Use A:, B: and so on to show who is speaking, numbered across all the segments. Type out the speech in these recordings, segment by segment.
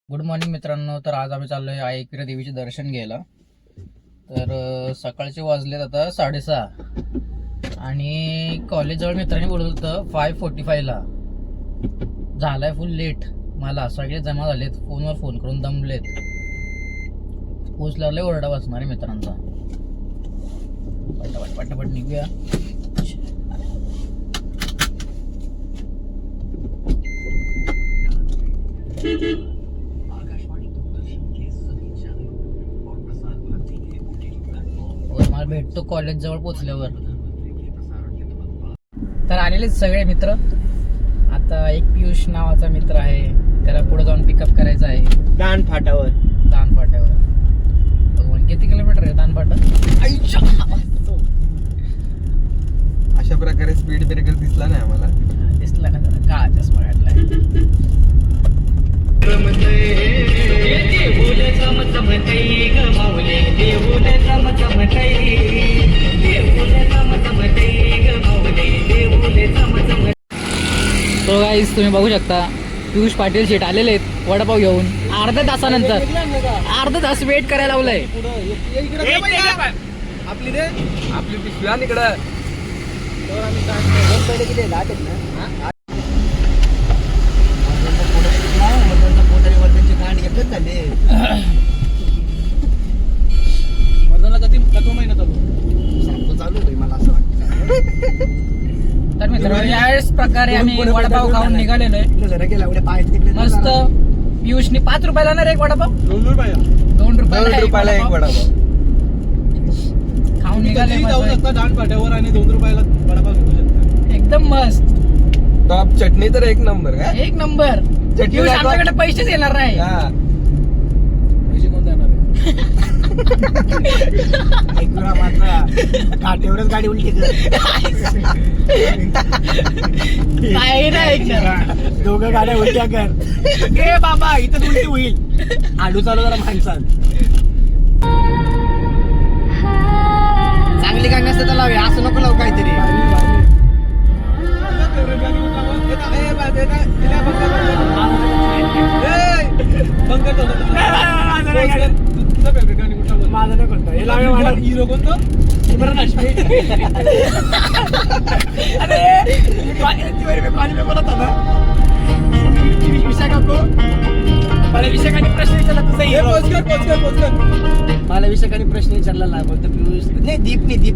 A: Good morning मित्रांनो. तर आज आम्ही चाललोय आईकडे देवीचे दर्शन घ्यायला. तर सकाळचे वाजलेत आता 6:30 आणि कॉलेजजवळ मित्रांनी बोलत होतं 5:45ला. झालाय फुल लेट. मला सगळे जमा झालेत, फोनवर फोन करून दमलेत. पोचल्यावर लय ओरडा बसणार आहे मित्रांचा. पटापट पटापट निघूया. मला भेटतो कॉलेज जवळ पोचल्यावर. तर आलेले सगळे मित्र. आता एक पियुष नावाचा मित्र आहे, त्याला पुढे जाऊन पिकअप करायचं आहे दान फाट्यावर. किती किलोमीटर आहे दान फाटा?
B: अशा प्रकारे स्पीड ब्रेकर दिसला नाही आम्हाला.
A: दिसला का जरा का चष्मा घातलाय. तो गाईस तुम्ही बघू शकता पियुष पाटील शेट आलेले आहेत वडापाव घेऊन. अर्ध्या तासानंतर अर्धा तास वेट करायला लावलंय.
B: आपली पिशवी आण इकडं.
A: महिना चालू मला असं वाटतं. तर मित्रांनो याच प्रकारे आम्ही वडापाव खाऊन निघालेलो आहे. मस्त. पियुषनी 5 रुपयाला ना रे एक वडापाव. 2 रुपयाला एक वडापाव खाऊन निघाले.
C: जाऊ शकता दान पाट्यावर आणि 2 रुपयाला वडापाव घेऊ शकता.
A: एकदम मस्त.
B: टॉप चटणी तर एक नंबर का?
A: एक नंबर. पियुष आमच्याकडे पैसेच येणार नाही.
C: पैसे कोण देणार आहे?
D: काटेवरच गाडी उलटी
A: काही नाही ऐकणार.
D: दोघं गाड्या उलट्या कर. ए बाबा इथं उलटी होईल. आडू चालू जरा माणसात चांगली गाणी असतं तर लावे, असं नको लावू काहीतरी. माझं नाही कोणतं हे लावे वाटत.
C: हिरो कोणतं?
D: अरे कॉलेज बोलत होता विशाखा को मला विशाखाने प्रश्न विचारला तुझा हिरो. मला विशाखाने प्रश्न विचारला बोलतो पियुष नाही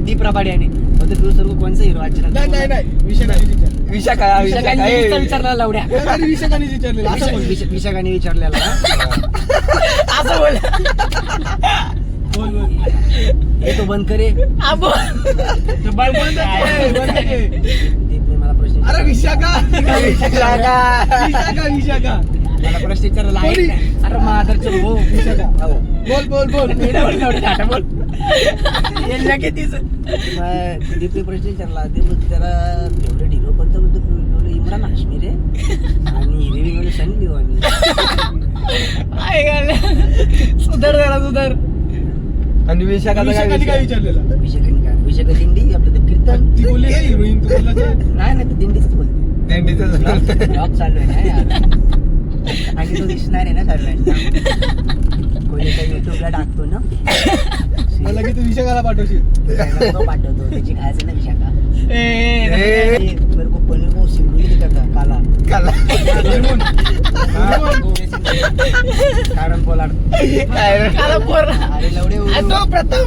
D: दीप रबाड्याने बोलतो पियुष सर कोणचा हिरो आज विशाखाने लावड्या विशाखाने विचारलेला असं बोल. तो बंद करे. दीपने मला प्रश्न
C: अरे विशाखा
D: मला प्रश्न विचारला. अरे माधरच हो विशाखा
C: बोल
D: दीपने प्रश्न विचारला. दीप त्याला फेवरेट हिरो कोणता बोलतो इम्रान हाशमी रे आणि हिरोईन म्हणजे सनी लिओनी.
A: सुधर जरा सुधर.
B: आणि
C: विशाखाने काय विचारलेला?
D: विशाखा दिंडी आपलं ते कीर्तन
C: ती बोलली का हिरोईन तू बोलला ते?
D: नाही ते दिंडीच बोलते. ब्लॉग चालू आहे ना यार. आणि तो दिसणार आहे ना सर्वांना. कोणी काही युट्यूबला टाकतो ना
C: मला की तू विशाखाला पाठवशील.
D: तो पाठवतो त्याची खायचं ना विशाखा. मेरे को पनीर को सिंगुली करता काला कारण पोलाड अरे लवडे
A: तो प्रथम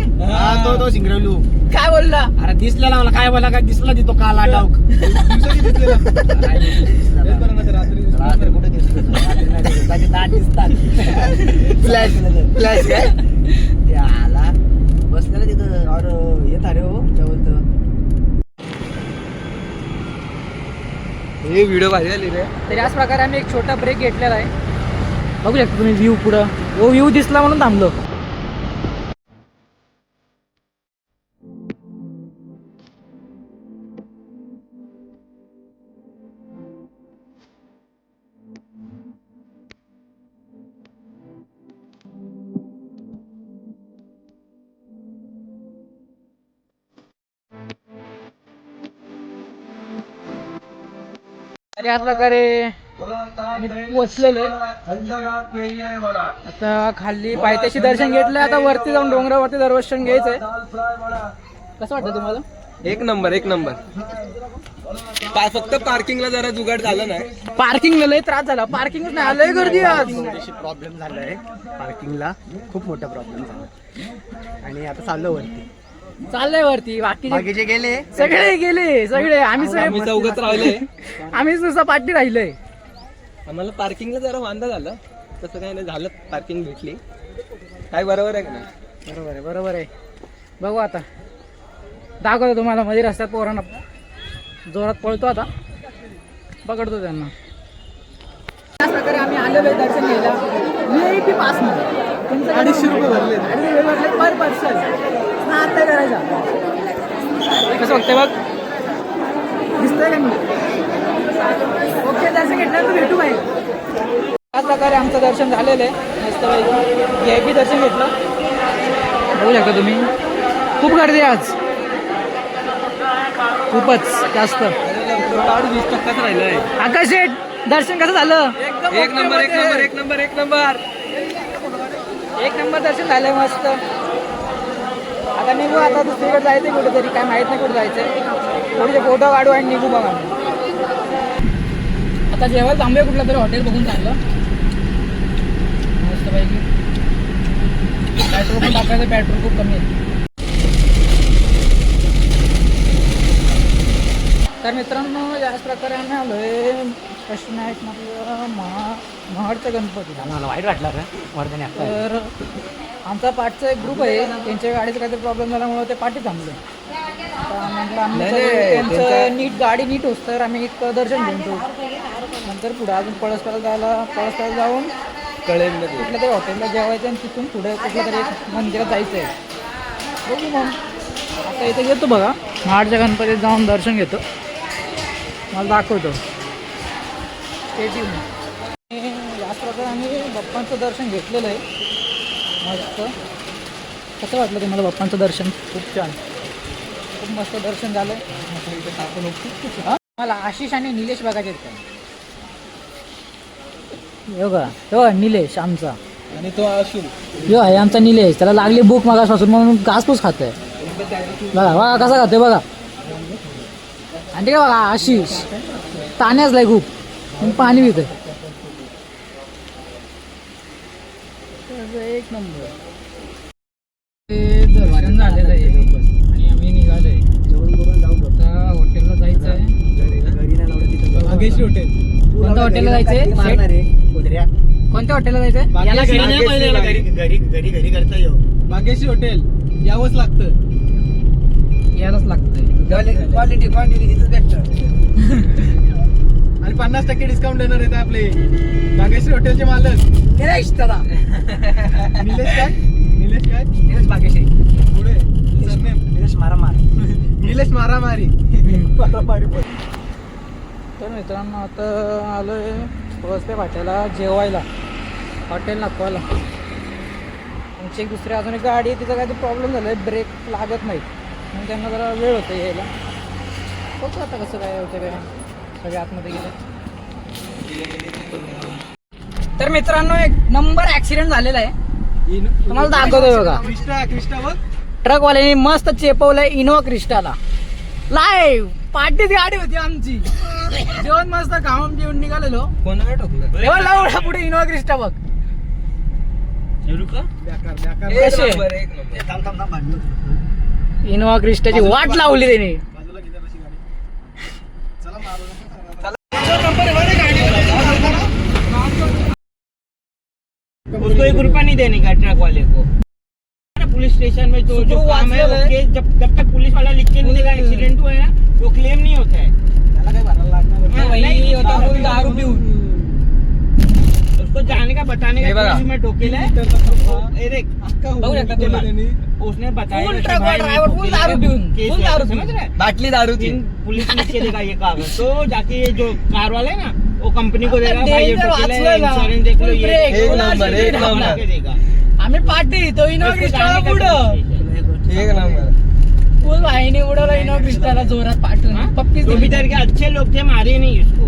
D: तो सिंगरवलू
A: काय बोलला?
D: अरे दिसलेला मला काय बोला काय दिसला तो काला डाऊक.
C: दिवसाची दिसलेला. तेच बरं ना ते रात्री
D: रात्री कुठे दिसतो रात्री नाही दिसत. त्याचे दात दिसतात.
B: फ्लॅश काय
D: ते आला बसलेला तिथं और येत अरे हो काय बोलतो.
B: हे व्हिडिओ भारी आली रे.
A: तर याच प्रकारे आम्ही एक छोटा ब्रेक घेतलेला आहे. बघू शकता तुम्ही व्ह्यू. पुढं वो व्ह्यू दिसला म्हणून थांबलो. तर याच प्रकारे
C: पोचलेलो आता खाली पायथ्याशी दर्शन घेतलंय. आता वरती जाऊन डोंगरावरती दर्शन घ्यायचंय. कसं वाटतं तुम्हाला?
B: एक नंबर एक नंबर. फक्त पार्किंगला जरा जुगाड झालं नाही.
C: पार्किंग लय त्रास झाला. पार्किंगच नाही आलंय, गर्दी आज.
D: थोडीशी प्रॉब्लेम झालाय पार्किंगला, खूप मोठा प्रॉब्लेम झाला आणि आता चाललो वरती.
C: चाललंय वरती.
D: बाकीचे गेले,
C: सगळे गेले. सगळे आम्ही
B: आम्ही चौघच राहिले.
C: आम्हीच नुसतं पाठी राहिलोय.
B: आम्हाला पार्किंगला जरा वांदा झालं. तसं काही नाही झालं, पार्किंग भेटली. काय बरोबर आहे का नाही?
C: बरोबर आहे, बरोबर आहे. बघू आता, दाखवतो तुम्हाला मध्ये रस्त्यात पोरांना जोरात पळतो. आता पकडतो त्यांना. त्याच प्रकारे आम्ही आलेलो आहे दर्शन घ्यायला. VIP पास मध्ये
B: 250 रुपये भरले.
C: पर पर्सन. स्नान नाही करायचा. कसं बघते बघ, दिसतंय का मी? ओके, दर्शन घेतल्यानंतर भेटू बाहेर. त्याच प्रकारे आमचं दर्शन झालेलं आहे. मस्त VIP दर्शन घेतलं. बघू शकता तुम्ही, खूप गर्दी आहे आज, खूपच जास्त.
B: 20% राहिलंय.
C: आकाश शेठ, दर्शन कसं झालं?
B: एक नंबर एक नंबर एक नंबर एक नंबर
C: एक नंबर दर्शन झालंय, मस्त. आता निघू. आता दुसरीकडे जायचं कुठेतरी, काय माहित नाही कुठे जायचंय. थोडेसे फोटो काढू आणि निघू बघा. आता जेवायला थांबूया कुठलं तरी हॉटेल बघून चाललं मस्त पैकी. पेट्रोल पण टाकायचं, पेट्रोल खूप कमी आहे. तर मित्रांनो, याच प्रकारे आम्ही आलोय कृष्णायक म्हटलं महाडचा गणपती.
D: मला वाईट वाटलं रे वर्धने.
C: तर आमचा पाठचा एक ग्रुप आहे, त्यांच्या गाडीचा काहीतरी प्रॉब्लेम झाल्यामुळे ते पाठी थांबले. आता म्हटलं आम्ही त्यांचं नीट गाडी नीट होत तर आम्ही एक दर्शन घेऊन ठेवू. नंतर पुढे अजून पळसपायला जाऊन
B: कळेल
C: कुठल्या तरी हॉटेलला जेवायचं आणि तिथून पुढे कुठल्या तरी एक मंदिरात जायचं आहे. बघू मग. आता इथे घेतो बघा, महाडच्या गणपतीत जाऊन दर्शन घेतो, मला दाखवतो. याच प्रकारे आम्ही बाप्पांचं दर्शन घेतलेलं आहे. मस्त. कसं वाटलं तुम्हाला बाप्पांचं दर्शन? खूप छान, खूप मस्त दर्शन झालं. हां, मला आशिष आणि निलेश बघायचे आहेत का? हो निलेश आमचा,
B: आणि तो असून
C: यो आहे आमचा निलेश. त्याला लागली भूक मागासपासून म्हणून घासपूस खातोय. बघा बघा कसा खातोय बघा. आणि काय बघा आशिष ताण्याचलाय खूप, पाणी पितोय. एक नंबर दर्शन झालेलं आहे आणि आम्ही निघालोय.
D: जेवण करून जाऊ.
C: आता हॉटेलला जायचं आहे.
D: घरी नाही लावलं तिथं.
B: भाग्यश्री हॉटेल.
C: कोणत्या हॉटेलला जायचंय?
D: मारणार आहे कुत्र्या.
C: कोणत्या हॉटेलला जायचंय?
D: याला घरी नाही पाहिजे, याला घरी करता येऊ.
B: भाग्यश्री हॉटेल यावंच लागतं.
C: यायलाच लागतंय.
D: क्वालिटी तिथं भेटतं.
B: आणि 50% डिस्काउंट देणार आहेत आपले भाग्यश्री हॉटेलचे मालक.
D: निलेश दादा.
B: निलेश काय? निलेश काय?
D: निलेश बागेश्री.
B: पुढे सरनेम
D: निलेश मारामार.
B: निलेश मारामारी.
C: तर मित्रांनो, आता आलोय पळसपे फाट्याला जेवायला. हॉटेल नागपूरला. आमची एक दुसरी अजून एक गाडी आहे, तिचा काहीतरी प्रॉब्लेम झाला आहे, ब्रेक लागत नाही म्हणून त्यांना जरा वेळ होतं यायला. बघू आता कसं काय होतं काय. सगळे आतमध्ये गेले. तर मित्रांनो, एक नंबर ॲक्सिडेंट झालेला आहे, तुम्हाला दाखवतोय बघा.
B: क्रिस्टा बघ.
C: ट्रकवाल्याने मस्त चेपवलंय इनोवा क्रिस्टाला लाईव्ह. पार्टीची गाडी होती आमची. जेवण मस्त खाऊन जेवण निघालेलो.
B: कोणाला ठोकलं?
C: एवढा लावला पुढे इनोवा क्रिस्टा बघ. इनोवा क्रिस्टाची वाट लावली त्याने.
E: उसको 1 रुपया नहीं देने का ट्रक वाले को. पुलिस स्टेशन में जो काम है वो केस जब तक पुलिस वाला लिख के नहीं देगा एक्सीडेंट हुआ है ना, वो क्लेम नहीं होता है.
C: वही होता फुल दारू पिऊन.
E: उसको जाने का बताने का पुलिस में ठोकेला है.
C: बघू शकता तुम्ही.
E: उसने बताया
C: फुल
E: कि
C: ट्रक
E: भाई
C: ड्राइवर फुल
E: ठोकेला
C: दारू
E: है,
C: पिऊन,
E: केस
C: फुल
E: है,
C: दारू
E: समझ
C: पिऊन.
E: रहे हैं?
B: बाटली दारू थी.
E: पुलिस लिख के देगा ये कागज, तो जाके ये जो कार वाला है ना वो कंपनी को देगा, भाई ये ठोकेला है, इंश्योरेंस देख लो, ये
B: एक नंबर एक
E: बना
B: नंबर
E: के देगा.
C: आम्ही पार्टी तो इनोवा
E: उसको
C: क्रिस्टाला
E: जाने का
C: पुढं
E: पुलिस स्टेशन.
B: एक नंबर.
C: फुल वाहिनी उडवला इनोवा क्रिस्टाला जोरात पाठवून.
E: हाँ?
C: पप्पीच
E: तो
C: दिली.
E: इधर के अच्छे लोग थे, मारे नहीं इसको.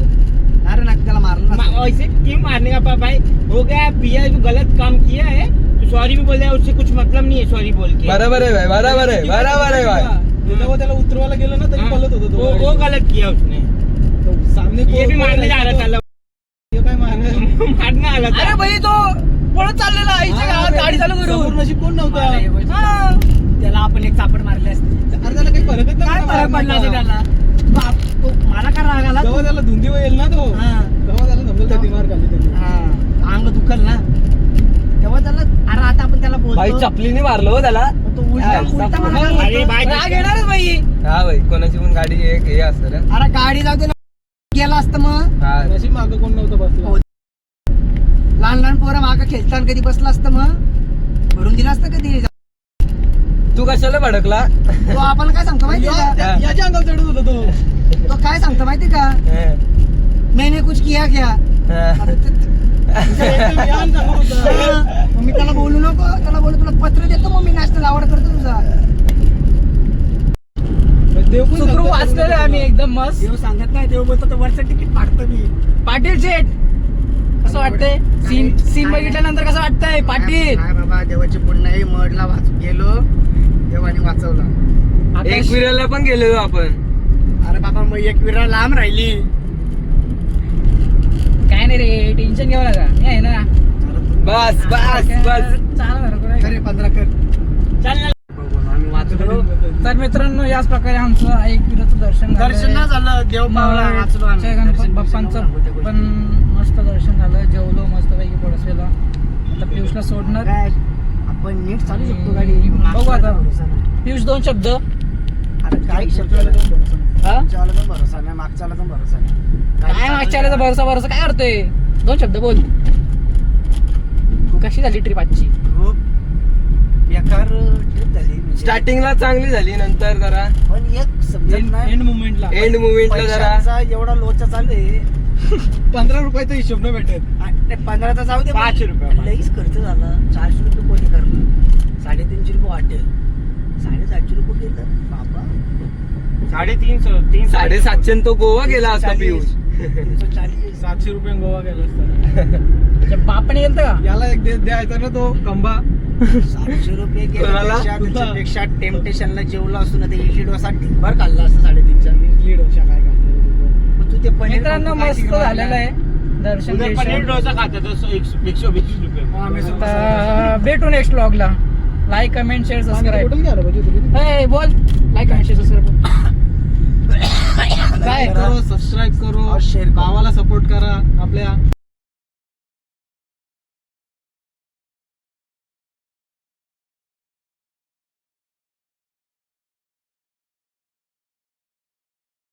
D: अरे ना त्याला मारलं ना.
E: ऐसे क्यों मारने का भाई? हो गया, पिया है, जो गलत काम किया है तो सॉरी भी बोल रहा है, उससे कुछ मतलब नहीं है सॉरी बोल के।
B: बरोबर आहे भाई, बरोबर आहे, बरोबर आहे भाई.
F: तेव्हा त्याला उतरवायला गेलं ना तरी
E: हाँ,
F: पळत होतो
E: वो गलत किया उसने.
F: तो सामने
E: ये भी मारने जा रहा था,
F: हे काय मारणार
E: मारने आला था.
C: अरे भाई तो पळत चाललेला आईच्या गावात गाडी चालू
F: समोर
C: करून.
F: नशीब कोण नव्हता.
C: हा.
D: त्याला आपण एक चापड मारले असते.
F: अरे त्याला काही फरकच नाही
D: काय फरक पडला असता त्याला? बाप, तो मला का राग आला?
F: जेव्हा त्याला धुंदी येईल ना तो
D: हा.
F: तेव्हा त्याला समजेल त्याची मार खाल्ली त्यांनी.
D: हा, अंग दुखल ना तेव्हा त्याला. अरे आता आपण त्याला
B: भाई
D: बोलतो
B: चपलीने मारलो हो त्याला.
D: तो उलटा उलटा मला काय
E: अरे
D: बोलतो?
E: भाई,
C: राग येणारच बाई.
B: हा भाई, कोणाची पण गाडी एक हे असतं रे.
D: अरे गाडी जाऊ दे ना, गेला असतं मग.
B: हा
F: नशीब मागं कोण नव्हतं बसला.
D: हो. लहान लहान पोरं मागं खेळताना कधी बसला असतं मग भरून दिलं असतं कधी.
B: तू कशाला भडकला?
D: तो आपण काय सांगतो माहिती का?
F: याच्या अंगावर चढत होता तो.
D: तो काय सांगतो माहिती का? मैंने कुछ किया क्या?
B: हा.
D: अरे
F: एकदम यान सांगत होता.
D: मग मी त्याला बोलू नको, त्याला बोलू तुला पत्र देतो मग मी नॅशनल आवड करतो तुझा.
F: देव पण
C: सुखरूप
F: सांगतो.
C: वाचलेलं आहे आम्ही एकदम मस्त.
D: देव सांगत नाही, देव बोलतो तर वरचं तिकीट फाडतो मी.
C: पाटील शेठ कसं वाटतंय? सीन बघितल्यानंतर कसं वाटतंय पाटील?
D: काय बाबा, देवाची पुण्य आहे. मडला गेलो, देवाने वाचवला.
B: एक विराला पण गेलो आपण.
D: अरे बाबा, मग एक विरा लांब राहिली.
C: काय नाही रे, टेन्शन घ्यावं लागा, मी आहे ना.
B: बस बस बस.
C: चाल बरं
D: खरे 15 कर.
E: चल ना.
D: आम्ही वाचलो.
C: तर मित्रांनो, याच प्रकारे आमचं एकविराचं दर्शन झालंय.
D: दर्शन नाही झालं, देव पावला, वाचलो आम्ही.
C: जय गणपती बाप्पांचं पण मस्त दर्शन झालं. जेवलो मस्त पैकी पडसलेला. आता पियुषला सोडणार.
D: काय, आपण नीट चालू शकतो गाडी.
C: बघू आता. पियुष, 2 शब्द.
D: अरे काय शब्द
C: हा?
D: मागच्याला पण भरोसा नाही, मागच्याला पण भरोसा नाही.
C: काय मागच्या आल्याचा भरोसा भरोसा काय करतोय? 2 शब्द बोल. कशी झाली ट्रिप आजची?
D: खूप बेकार ट्रिप झाली म्हणजे.
B: स्टार्टिंगला चांगली झाली, नंतर जरा
D: पण एक समजत नाही.
F: एंड मुवमेंटला
B: एंड मुवमेंटला जरा
D: पैशांचा एवढा लोचा चालू आहे.
F: 15 रुपयाचा हिशोब नाही भेटत.
D: 15 जाऊ दे,
E: 5 रुपये.
D: लईच खर्च झाला. 400 रुपये कोणी करणार? 350 रुपये हॉटेल, 750 रुपये गेलं बाबा.
E: 350
B: 750 तो गोवा गेला असता पियुष.
D: 340.
F: 700 रुपये गोवा गेला असता.
C: तुझ्या बापाने गेलतं का?
F: याला एक द्यायचा ना तो खंबा.
D: 700 रुपये
B: कोणाला?
D: त्याच्यापेक्षा टेम्पटेशनला जेवला असतो ना, ते इडली डोसा ढिंबर खाल्ला असतं 350.
F: इडली डोसा काय खातो.
D: मग तू ते पनीर
C: मित्रांनो,
D: काय
C: मस्त
D: तिकडं
C: झालेलं आहे दर्शन.
E: उधर पनीर
C: बिर्शन.
E: डोसा खाता था 120 रुपये में.
D: आम्ही सुद्धा
C: आता भेटू नेक्स्ट व्लॉगला. Like, comment, share, subscribe.
F: कुठून घ्यायला पाहिजे तुम्ही?
C: हे बोल. Like, comment, share, subscribe. काय?
F: सबस्क्राईब करो,
D: और share करो.
F: भावाला सपोर्ट करा आपल्या.